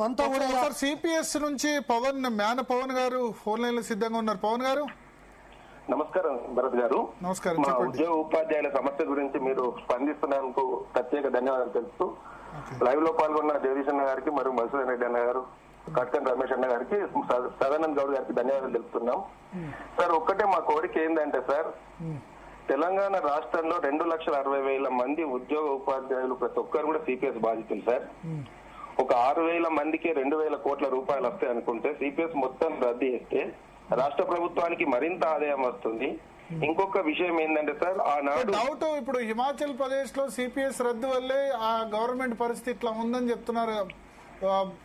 అంతా కూడా సిపిఎస్ నుంచి పవన్ గారు ఫోన్ లైన్ లో సిద్ధంగా ఉన్నారు. పవన్ గారు నమస్కారం భరత్ గారు. నమస్కారం. మా ఉద్యోగ ఉపాధ్యాయుల సమస్య గురించి మీరు స్పందిస్తున్నందుకు ప్రత్యేక ధన్యవాదాలు తెలుపుతూ లైవ్ లో పాల్గొన్న జగదీష్ అన్న గారికి మరియు మధుసూదన్ రెడ్డి అన్న గారు, కట్కన్ రమేష్ అన్న గారికి, సదానంద్ గౌడ్ గారికి ధన్యవాదాలు తెలుపుతున్నాం. సార్ ఒక్కటే మా కోరిక ఏంటంటే సార్, తెలంగాణ రాష్ట్రంలో 2,60,000 మంది ఉద్యోగ ఉపాధ్యాయులు ప్రతి ఒక్కరు కూడా సిపిఎస్ బాధితులు సార్. ఒక 6,000 మందికి 2,000 కోట్ల రూపాయలు వస్తాయి అనుకుంటే సిపిఎస్ మొత్తం రద్దు చేస్తే రాష్ట్ర ప్రభుత్వానికి మరింత ఆదాయం వస్తుంది. ఇంకొక విషయం ఏంటంటే సార్, ఆనాడు డౌట్ ఇప్పుడు హిమాచల్ ప్రదేశ్ లో సిపిఎస్ రద్దు వల్లే ఆ గవర్నమెంట్ పరిస్థితి ఇట్లా ఉందని చెప్తున్నారు.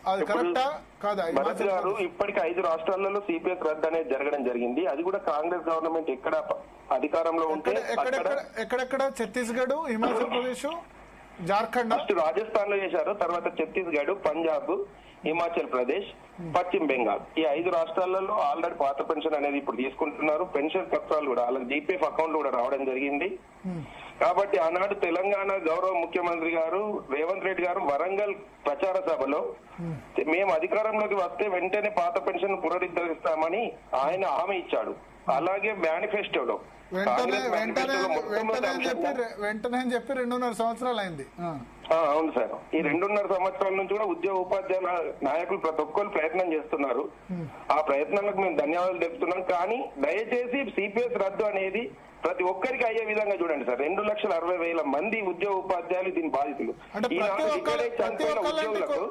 అది కరెక్టా కాదా? భరత్ గారు, ఇప్పటికి 5 రాష్ట్రాలలో సిపిఎస్ రద్దు అనేది జరగడం జరిగింది. అది కూడా కాంగ్రెస్ గవర్నమెంట్ ఎక్కడ అధికారంలో ఉంటే ఎక్కడెక్కడ ఛత్తీస్గఢ్, హిమాచల్ ప్రదేశ్, జార్ఖండ్, ఫస్ట్ రాజస్థాన్ లో చేశారు, తర్వాత ఛత్తీస్గఢ్, పంజాబ్, హిమాచల్ ప్రదేశ్, పశ్చిమ బెంగాల్, ఈ 5 రాష్ట్రాలలో ఆల్రెడీ పాత పెన్షన్ అనేది ఇప్పుడు తీసుకుంటున్నారు. పెన్షన్ పత్రాలు కూడా వాళ్ళకి జీపీఎఫ్ అకౌంట్ కూడా రావడం జరిగింది. కాబట్టి ఆనాడు తెలంగాణ గౌరవ ముఖ్యమంత్రి గారు రేవంత్ రెడ్డి గారు వరంగల్ ప్రచార సభలో మేము అధికారంలోకి వస్తే వెంటనే పాత పెన్షన్ పునరుద్ధరిస్తామని ఆయన హామీ ఇచ్చాడు. అలాగే మేనిఫెస్టోలో వెంటనే చెప్పి 2.5 సంవత్సరాలు అయింది. అవును సార్, ఈ 2.5 సంవత్సరాల నుంచి కూడా ఉద్యోగ ఉపాధ్యాయుల నాయకులు ప్రతి ఒక్కరు ప్రయత్నం చేస్తున్నారు. ఆ ప్రయత్నాలకు మేము ధన్యవాదాలు తెలుపుతున్నాం. కానీ దయచేసి సిపిఎస్ రద్దు అనేది ప్రతి ఒక్కరికి అయ్యే విధంగా చూడండి సార్. 2,60,000 మంది ఉద్యోగ ఉపాధ్యాయులు దీని బాధితులు.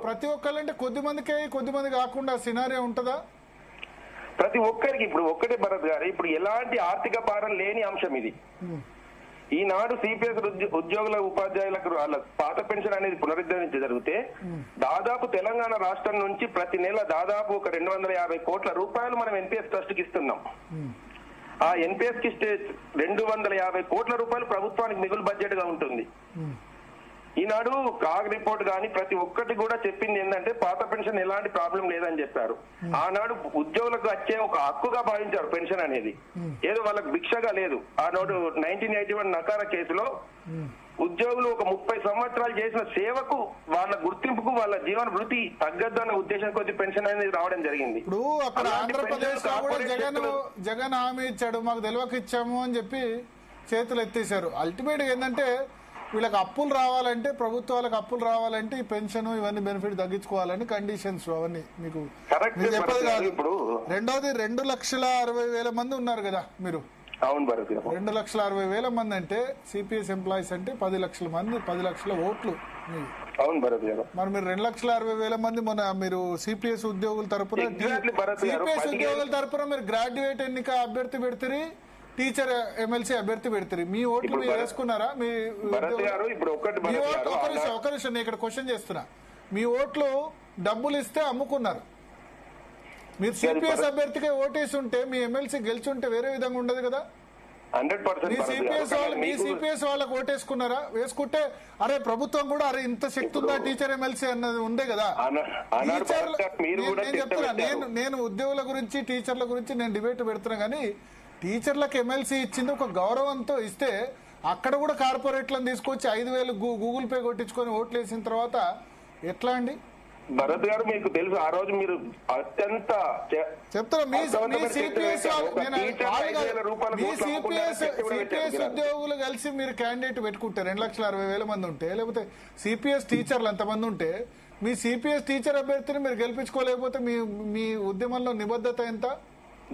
ప్రతి ఒక్కళ్ళంటే కొద్ది మంది కాకుండా సినారియో ఉంటుందా? ప్రతి ఒక్కరికి ఇప్పుడు ఒక్కటే భరత్ గారు, ఇప్పుడు ఎలాంటి ఆర్థిక భారం లేని అంశం ఇది. ఈనాడు సిపిఎస్ ఉద్యోగుల ఉపాధ్యాయులకు వాళ్ళ పాత పెన్షన్ అనేది పునరుద్ధరించి జరిగితే దాదాపు తెలంగాణ రాష్ట్రం నుంచి ప్రతి నెల దాదాపు ఒక 250 కోట్ల రూపాయలు మనం ఎన్పిఎస్ ట్రస్ట్ కి ఇస్తున్నాం. ఆ ఎన్పిఎస్ కి 250 కోట్ల రూపాయలు ప్రభుత్వానికి మిగులు బడ్జెట్ గా ఉంటుంది. ఈనాడు కాగ్ రిపోర్ట్ గాని ప్రతి ఒక్కటి కూడా చెప్పింది ఏంటంటే పాత పెన్షన్ ఎలాంటి ప్రాబ్లం లేదని చెప్పారు. ఆనాడు ఉద్యోగులకు వచ్చే ఒక హక్కుగా భావించారు పెన్షన్ అనేది, ఏదో వాళ్ళకి భిక్షగా లేదు. ఆనాడు 1981 నకార కేసులో ఉద్యోగులు ఒక 30 సంవత్సరాలు చేసిన సేవకు వాళ్ళ గుర్తింపుకు వాళ్ళ జీవన వృత్తి తగ్గద్దు అన్న ఉద్దేశం కొద్ది పెన్షన్ అనేది రావడం జరిగింది. ఇప్పుడు అక్కడ ఆంధ్రప్రదేశ్ జగన్ హామీ ఇచ్చాడు, మాకు తెలియక ఇచ్చాము అని చెప్పి చేతులు ఎత్తేసారు. అల్టిమేట్ ఏంటంటే వీళ్ళకి అప్పులు రావాలంటే, ప్రభుత్వాలకు అప్పులు రావాలంటే ఈ పెన్షన్ ఇవన్నీ బెనిఫిట్ తగ్గించుకోవాలని కండిషన్స్ అవన్నీ మీకు చెప్పదు కాదు. రెండోది 2,60,000 మంది ఉన్నారు కదా మీరు. అవును భరత్, 2,60,000 మంది అంటే సిపిఎస్ ఎంప్లాయీస్ అంటే 10 లక్షల మంది, 10 లక్షల ఓట్లు. అవును భరత్ గారు. మరి మీరు 2,60,000 మంది మన మీరు సిపిఎస్ ఉద్యోగుల తరపున మీరు గ్రాడ్యుయేట్ ఎన్నిక అభ్యర్థి పెడతారు, టీచర్ ఎమ్మెల్సీ అభ్యర్థి పెడతారు. మీ ఓట్లు మీరు వేసుకున్నారా? మీ ఒక నిమిషం నేను ఇక్కడ క్వశ్చన్ చేస్తున్నా. మీ ఓట్లు డబ్బులు ఇస్తే అమ్ముకున్నారు. మీరు సిపిఎస్ అభ్యర్థికి ఓటేసి ఉంటే మీ ఎమ్మెల్సీ గెలిచి ఉంటే వేరే విధంగా ఉండదు కదా. మీ సిపిఎస్ వాళ్ళకి ఓటేసుకున్నారా? వేసుకుంటే అరే ప్రభుత్వం కూడా అరే ఇంత శక్తి ఉందా టీచర్ ఎమ్మెల్సీ అన్నది ఉండే కదా. నేను చెప్తున్నా, నేను ఉద్యోగుల గురించి టీచర్ల గురించి నేను డిబేట్ పెడుతున్నా. కానీ టీచర్లకు ఎమ్మెల్సీ ఇచ్చింది ఒక గౌరవంతో ఇస్తే అక్కడ కూడా కార్పొరేట్లను తీసుకొచ్చి 5,000 గూగుల్ పే కొట్టించుకొని ఓట్లు వేసిన తర్వాత ఎట్లా అండి? భరత్ గారు, మీకు తెలుసు ఆ రోజు మీరు అత్యంత చెప్తారా మీ సిపిఎస్ ఉద్యోగులు కలిసి మీరు క్యాండిడేట్ పెట్టుకుంటే 2,60,000 మంది ఉంటే, లేకపోతే సిపిఎస్ టీచర్లు అంతమంది ఉంటే మీ సిపిఎస్ టీచర్ అభ్యర్థిని మీరు గెలిపించుకోలేకపోతే మీ ఉద్యమంలో నిబద్ధత ఎంత?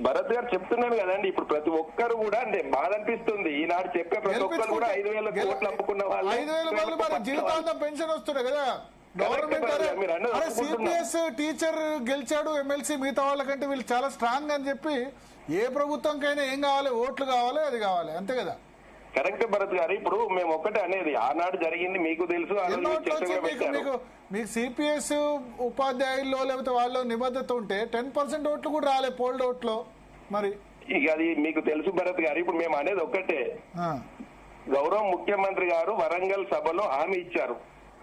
భరత్ గారు చెప్తున్నాను కదండి, ఇప్పుడు ప్రతి ఒక్కరు కూడా అంటే బాధ అనిపిస్తుంది. ఈనాడు చెప్పే ప్రతి ఒక్కరు కూడా 5,000 కోట్లు అమ్ముకున్న వాళ్ళు 5,000 జీవితాంతం పెన్షన్ వస్తున్నాయి కదా. గవర్నమెంట్ సిపిఎస్ టీచర్ గెలిచాడు ఎమ్మెల్సీ మిగతా వాళ్ళకంటే వీళ్ళు చాలా స్ట్రాంగ్ అని చెప్పి ఏ ప్రభుత్వంకైనా ఏం కావాలి? ఓట్లు కావాలి, అది కావాలి, అంతే కదా. కరెక్ట్ భరత్ గారు. ఇప్పుడు మేము ఒక్కటే అనేది ఆనాడు జరిగింది మీకు తెలుసు. మీకు సిపిఎస్ ఉపాధ్యాయుల్లో లేకపోతే వాళ్ళు నిబద్ధత ఉంటే 10% ఓట్లు కూడా రాలే పోల్డ్ ఓట్లో. మరి ఇక అది మీకు తెలుసు భరత్ గారు. ఇప్పుడు మేము అనేది ఒక్కటే, గౌరవ ముఖ్యమంత్రి గారు వరంగల్ సభలో హామీ ఇచ్చారు.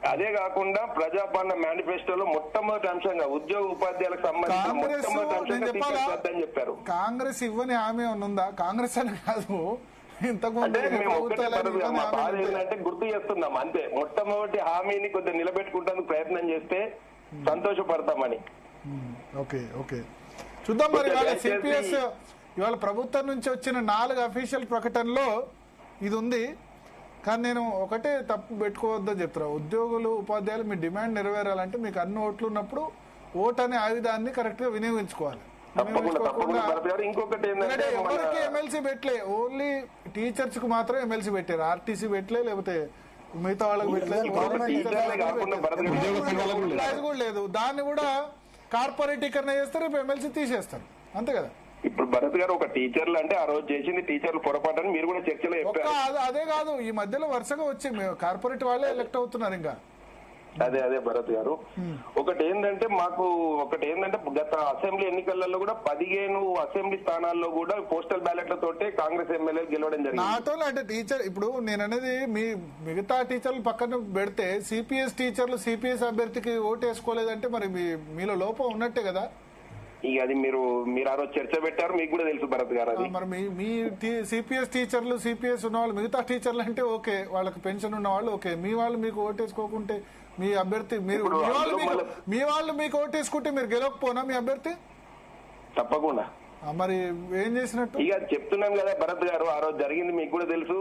అదే కాకుండా ప్రజాపాలన మేనిఫెస్టోలో మొట్టమొదటి అంశంగా ఉద్యోగ ఉపాధ్యాయులకు సంబంధించిన మొట్టమొదటి అంశంగా చెప్పారు. కాంగ్రెస్ ఇవ్వని హామీ ఉందా? కాంగ్రెస్ అని కాదు, ఏంటంటే గుర్తు చేస్తున్నాం అంతే. మొట్టమొదటి హామీని కొద్దిగా నిలబెట్టుకుంటేందుకు ప్రయత్నం చేస్తే సంతోషపడతామని. ఓకే ఓకే చూద్దాం మరి. ఇవాళ సిపిఎస్ ఇవాళ ప్రభుత్వం నుంచి వచ్చిన 4 అఫీషియల్ ప్రకటనలో ఇది ఉంది. కానీ నేను ఒకటే తప్పు పెట్టుకోవద్దని చెప్తున్నా. ఉద్యోగులు ఉపాధ్యాయులు మీ డిమాండ్ నెరవేరాలంటే మీకు అన్ని ఓట్లు ఉన్నప్పుడు ఓటు అనే ఆయుధాన్ని కరెక్ట్ గా వినియోగించుకోవాలి. ఇంకొకటి ఏంటంటే ఎవరికి ఎమ్మెల్సీ పెట్టలే, ఓన్లీ టీచర్స్ కు మాత్రం ఎమ్మెల్సీ పెట్టారు. ఆర్టీసీ పెట్టలే, లేకపోతే మిగతా వాళ్ళకి పెట్టలేదు కూడా లేదు. దాన్ని కూడా కార్పొరేటీకరణ చేస్తారు, రేపు ఎమ్మెల్సీ తీసేస్తారు, అంతే కదా. ఇప్పుడు భరత్ గారు ఒక టీచర్లు అంటే ఆ రోజు చేసింది టీచర్లు పొరపాటు మీరు కూడా చర్చలో చెప్పారు. అదే కాదు, ఈ మధ్యలో వరుసగా వచ్చి కార్పొరేట్ వాళ్ళే ఎలక్ట్ అవుతున్నారు ఇంకా. అదే భరత్ గారు, ఒకటి ఏంటంటే గత అసెంబ్లీ ఎన్నికలలో కూడా 15 అసెంబ్లీ స్థానాల్లో కూడా పోస్టల్ బ్యాలెట్లతోటే కాంగ్రెస్ ఎమ్మెల్యేలు గెలవడం జరిగింది. నాతో అంటే టీచర్ ఇప్పుడు నేను అనేది మీ మిగతా టీచర్లు పక్కన పెడితే సిపిఎస్ టీచర్లు సిపిఎస్ అభ్యర్థికి ఓటు వేసుకోలేదంటే మరి మీలో లోపం ఉన్నట్టే కదా. ఇక అది మీరు ఆ రోజు చర్చ పెట్టారు, మీకు కూడా తెలుసు భరత్ గారు. అది మరి మీ సిపిఎస్ టీచర్లు సిపిఎస్ ఉన్న వాళ్ళు మిగతా టీచర్లు అంటే ఓకే, వాళ్ళకి పెన్షన్ ఉన్న వాళ్ళు ఓకే, మీ వాళ్ళు మీకు ఓటేసుకోకుంటే మీ అభ్యర్థి మీ వాళ్ళు మీకు ఓటేసుకుంటే మీరు గెలవకపోనా మీ అభ్యర్థి? తప్పకుండా. మరి ఏం చేసినట్టు? ఇక చెప్తున్నాం కదా భరత్ గారు, ఆ రోజు జరిగింది మీకు కూడా తెలుసు.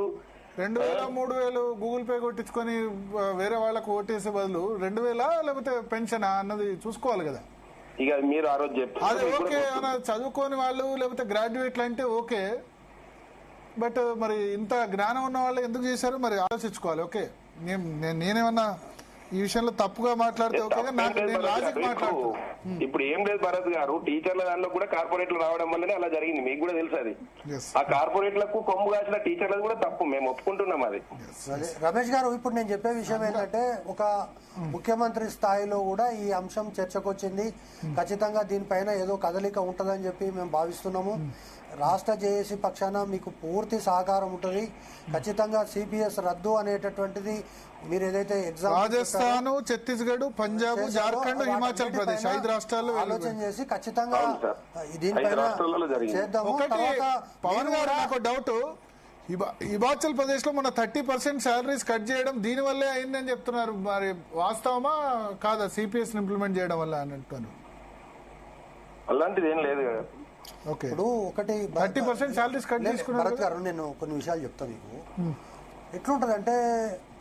2000 3000 గూగుల్ పే కొట్టించుకొని వేరే వాళ్ళకు ఓటేసే బదులు 2000 లేకపోతే పెన్షన్ అన్నది చూసుకోవాలి కదా. ఇక మీరు ఆ రోజు అది ఓకే, చదువుకోని వాళ్ళు లేకపోతే గ్రాడ్యుయేట్లు అంటే ఓకే, బట్ మరి ఇంత జ్ఞానం ఉన్న వాళ్ళు ఎందుకు చేశారు మరి ఆలోచించుకోవాలి. ఓకే, నేనేమన్నా ఈ విషయంలో తప్పుగా మాట్లాడితే ఓకే, నేను లాజిక్ మాట్లాడుతూ ఇప్పుడు ఏం లేదు భరత్ గారు, టీచర్ల దానిలో కూడా కార్పొరేట్లు రావడం వల్లనే అలా జరిగింది, మీకు కూడా తెలుసు. అది ఆ కార్పొరేట్లకు కొమ్ము కాసిన టీచర్లకు కూడా తప్పు, మేము ఒప్పుకుంటున్నాం అది. రమేష్ గారు, ఇప్పుడు నేను చెప్పే విషయం ఏంటంటే ఒక ముఖ్యమంత్రి స్థాయిలో కూడా ఈ అంశం చర్చకు వచ్చింది. ఖచ్చితంగా దీనిపైన ఏదో కదలిక ఉంటుందని చెప్పి మేము భావిస్తున్నాము. రాష్ట్ర జేఏసీ పక్షాన మీకు పూర్తి సహకారం ఉంటుంది. ఖచ్చితంగా సిపిఎస్ రద్దు అనేటటువంటిది మీరు ఏదైతే ఎగ్జామ్ రాజస్థాన్, ఛత్తీస్గఢ్, పంజాబ్, జార్ఖండ్, హిమాచల్ ప్రదేశ్ 5 రాష్ట్రాల్లో ఆలోచన చేసి ఖచ్చితంగా దీనిపైన చేద్దాము. పవన్ గారు, నాకు డౌట్, హిమాచల్ ప్రదేశ్ లో మన 30% శాలరీస్ కట్ చేయడం దీని వల్లే అయిందని చెప్తున్నారు. మరి వాస్తవమా కాదా సిపిఎస్ ఇంప్లిమెంట్ చేయడం వల్ల అని అంటున్నారు? అలాంటిది ఏం లేదు కదా. ఇప్పుడు ఒకటి 30% శాలరీస్ కట్ చేసుకున్నారు. భరత్ గారు, నేను కొన్ని విషయాలు చెప్తాను మీకు. ఎట్లుంటదంటే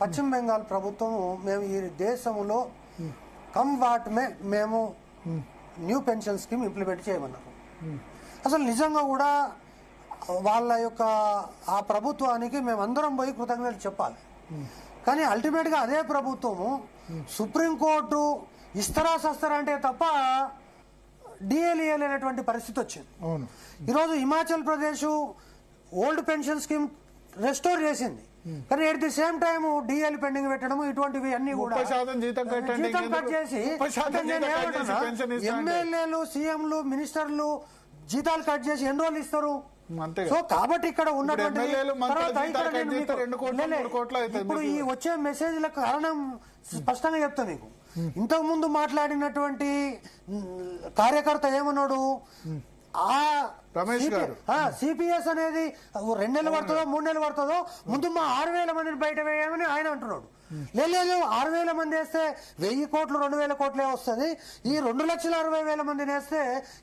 పశ్చిమ బెంగాల్ ప్రభుత్వం మేము ఈ దేశంలో కమ్ వాట్ మేము న్యూ పెన్షన్ స్కీమ్ ఇంప్లిమెంట్ చేయమన్నారు. అసలు నిజంగా కూడా వాళ్ళ యొక్క ఆ ప్రభుత్వానికి మేమందరం పోయి కృతజ్ఞతలు చెప్పాలి. కానీ అల్టిమేట్ గా అదే ప్రభుత్వము సుప్రీంకోర్టు ఇస్తరా సస్తరా అంటే తప్ప డిఎల్ఏ లేనటువంటి పరిస్థితి వచ్చింది. ఈరోజు Himachal Pradesh old pension scheme restore చేసింది, కానీ at the same time DL pending పెట్టడం ఇటువంటివి అన్ని కూడా జీతం కట్ చేసి ఎమ్మెల్యేలు, సీఎంలు, మినిస్టర్లు జీతాలు కట్ చేసి ఎన్ని రోజులు ఇస్తారు? సో కాబట్టి ఇక్కడ ఉన్నటువంటి ఇప్పుడు ఈ వచ్చే మెసేజ్ల కారణం స్పష్టంగా చెప్తా మీకు. ఇంతకు ముందు మాట్లాడినటువంటి కార్యకర్త ఏమన్నాడు, రమేష్ గారు సిపిఎస్ అనేది 2 నెలలు పడుతుందో 3 నెలలు పడుతుందో ముందు మా 6,000 మందిని బయట వేయమని ఆయన అంటున్నాడు. లేదు 6,000 మంది వేస్తే 1,000 కోట్లు 2,000 కోట్లే వస్తుంది. ఈ 2,60,000 మందిని వేస్తే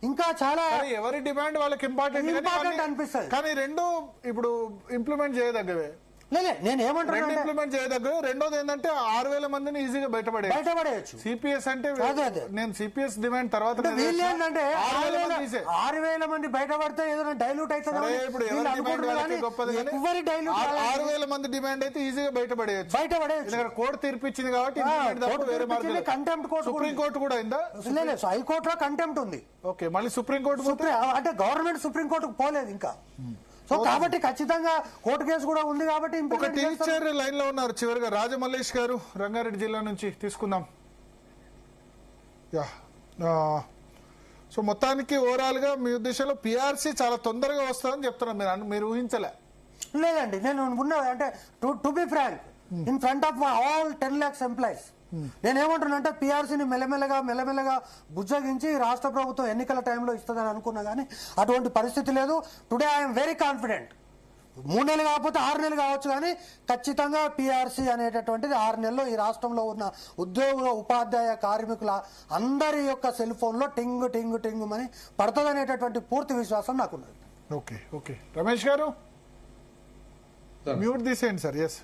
ఇంకా చాలా ఎవరి డిమాండ్ వాళ్ళకి ఇంపార్టెంట్ అనిపిస్తుంది. కానీ రెండు ఇప్పుడు ఇంప్లిమెంట్ చేయదగ్గవే. నేను ఏమంటున్నా ఇంప్లిమెంట్ చేయదగ్గ. రెండోది ఏంటంటే 6,000 మందిని ఈజీగా బయటపడేయచ్చు. సిపిఎస్ అంటే నేను సిపిఎస్ డిమాండ్ తర్వాత 6,000 మంది బయటపడితే ఏదైనా డైల్యూట్ అవుతుంది. ఇప్పుడు ఎవరి డైల్యూట్ 6,000 మంది డిమాండ్ అయితే ఈజీగా బయటపడేయచ్చు. కోర్టు తీర్పిచ్చింది కాబట్టి కంటెంప్ట్ కోర్టు, సుప్రీంకోర్టు కూడా అయిందా? హైకోర్టులో కంటెంప్ట్ ఉంది. ఓకే, మళ్ళీ సుప్రీంకోర్టు అంటే గవర్నమెంట్ సుప్రీంకోర్టుకు పోలేదు ఇంకా. సో కాబట్టి ఖచ్చితంగా కోర్టు కేసు కూడా ఉంది కాబట్టి ఒక టీచర్ లైన్ లో ఉన్నారు. చివరిగా రాజమల్లేష్ గారు రంగారెడ్డి జిల్లా నుంచి తీసుకుందాం. సో మొత్తానికి ఓవరాల్ గా మీ ఉద్దేశంలో పిఆర్సీ చాలా తొందరగా వస్తుందని చెప్తున్నారు, మీరు ఊహించలే? లేదండి, నేను ఉన్నా అంటే to be frank in front of all 10 lakhs employees నేనేమంటున్నా అంటే పిఆర్సీని మెల్లమెల్లగా బుజ్జగించి రాష్ట్ర ప్రభుత్వం ఎన్నికల టైంలో ఇస్తుందని అనుకున్నా కానీ అటువంటి పరిస్థితి లేదు. టుడే ఐఎమ్ వెరీ కాన్ఫిడెంట్ 3 నెలలు కాకపోతే 6 నెలలు కావచ్చు, కానీ ఖచ్చితంగా పిఆర్సీ అనేటటువంటిది 6 నెలల్లో ఈ రాష్ట్రంలో ఉన్న ఉద్యోగ ఉపాధ్యాయ కార్మికుల అందరి యొక్క సెల్ ఫోన్లో టింగు టింగు టింగు అని పడుతుంది అనేటటువంటి పూర్తి విశ్వాసం నాకున్నది. ఓకే రమేష్ గారు మ్యూట్ తీసేయండి సార్. ఎస్